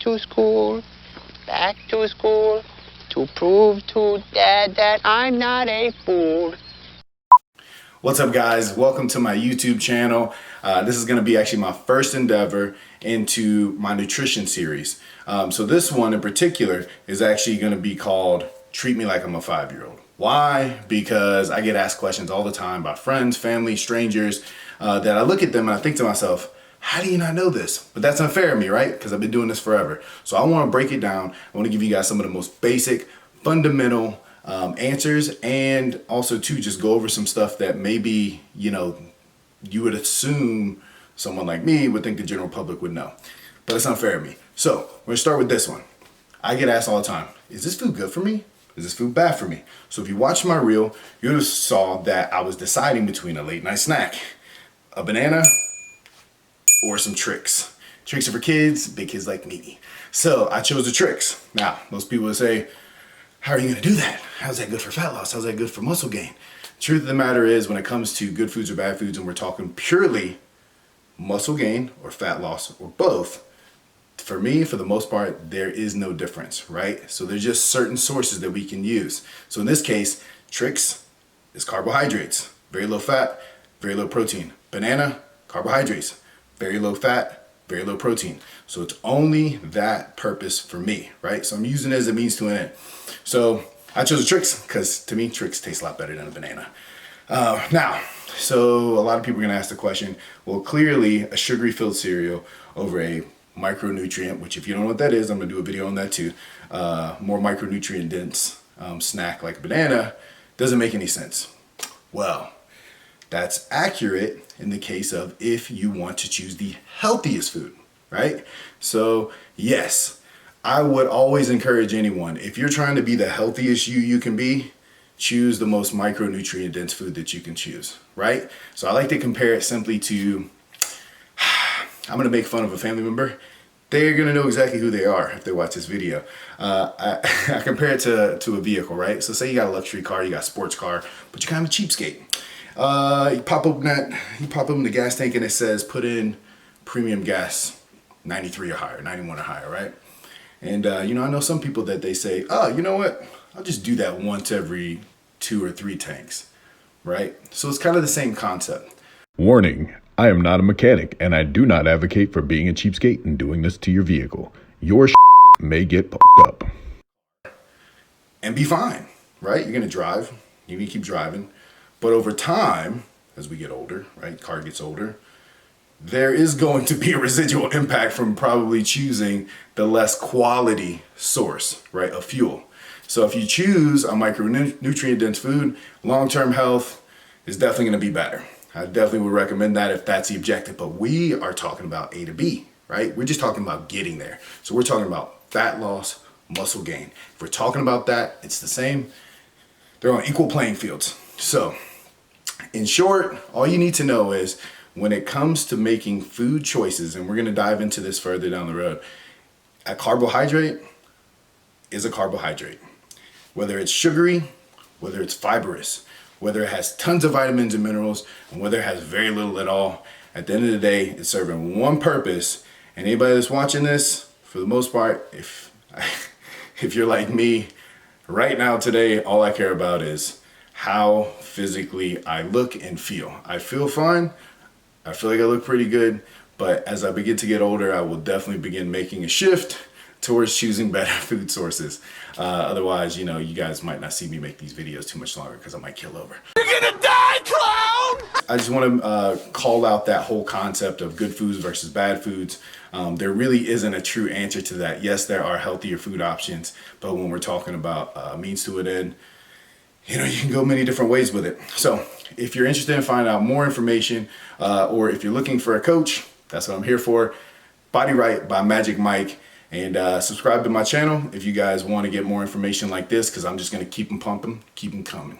to school, to prove to Dad that I'm not a fool. What's up, guys? Welcome to my YouTube channel. This is going to be actually my first endeavor into my nutrition series. So this one in particular is actually going to be called Treat Me Like I'm a 5-Year-Old. Why? Because I get asked questions all the time by friends, family, strangers, that I look at them and I think to myself, how do you not know this? But that's unfair of me, right? Because I've been doing this forever. So I want to break it down. I want to give you guys some of the most basic, fundamental answers, and also to just go over some stuff that maybe, you would assume someone like me would think the general public would know. But it's unfair of me. So we're gonna start with this one. I get asked all the time, is this food good for me? Is this food bad for me? So if you watched my reel, you would have saw that I was deciding between a late night snack, a banana, or some tricks. Tricks are for kids, big kids like me. So I chose the tricks. Now, most people would say, how are you gonna do that? How's that good for fat loss? How's that good for muscle gain? Truth of the matter is, when it comes to good foods or bad foods, and we're talking purely muscle gain or fat loss or both, for me, for the most part, there is no difference, right? So there's just certain sources that we can use. So in this case, tricks is carbohydrates, very low fat, very low protein. Banana, carbohydrates, very low fat, very low protein. So it's only that purpose for me, right? So I'm using it as a means to an end. So I chose the tricks because to me, tricks taste a lot better than a banana. So a lot of people are gonna ask the question, well, clearly a sugary filled cereal over a micronutrient, which if you don't know what that is, I'm gonna do a video on that too, more micronutrient dense snack like a banana, doesn't make any sense. Well, that's accurate in the case of if you want to choose the healthiest food, right? So yes, I would always encourage anyone, if you're trying to be the healthiest you can be, choose the most micronutrient dense food that you can choose, right? So I like to compare it simply to, I'm gonna make fun of a family member. They're gonna know exactly who they are if they watch this video. I compare it to a vehicle, right? So say you got a luxury car, you got a sports car, but you're kind of a cheapskate. You pop open the gas tank and it says put in premium gas, 93 or higher, 91 or higher, right? And I know some people that they say, oh, you know what? I'll just do that once every 2 or 3 tanks, right? So it's kind of the same concept. Warning, I am not a mechanic and I do not advocate for being a cheapskate and doing this to your vehicle. Your may get fucked up. And be fine, right? You're gonna drive, you're gonna keep driving. But over time, as we get older, right, car gets older, there is going to be a residual impact from probably choosing the less quality source, right, of fuel. So if you choose a micronutrient dense food, long-term health is definitely gonna be better. I definitely would recommend that if that's the objective, but we are talking about A to B, right? We're just talking about getting there. So we're talking about fat loss, muscle gain. If we're talking about that, it's the same. They're on equal playing fields. So in short, all you need to know is when it comes to making food choices, and we're gonna dive into this further down the road, a carbohydrate is a carbohydrate. Whether it's sugary, whether it's fibrous, whether it has tons of vitamins and minerals, and whether it has very little at all, at the end of the day, it's serving one purpose. And anybody that's watching this, for the most part, if you're like me, right now today, all I care about is how physically I look and feel. I feel fine. I feel like I look pretty good. But as I begin to get older, I will definitely begin making a shift towards choosing better food sources. Otherwise, you guys might not see me make these videos too much longer because I might kill over. You're gonna die, clown! I just want to call out that whole concept of good foods versus bad foods. There really isn't a true answer to that. Yes, there are healthier food options, but when we're talking about means to an end, you can go many different ways with it. So if you're interested in finding out more information, or if you're looking for a coach, that's what I'm here for. Body Right by Magic Mike. And subscribe to my channel if you guys want to get more information like this, because I'm just going to keep them pumping, keep them coming.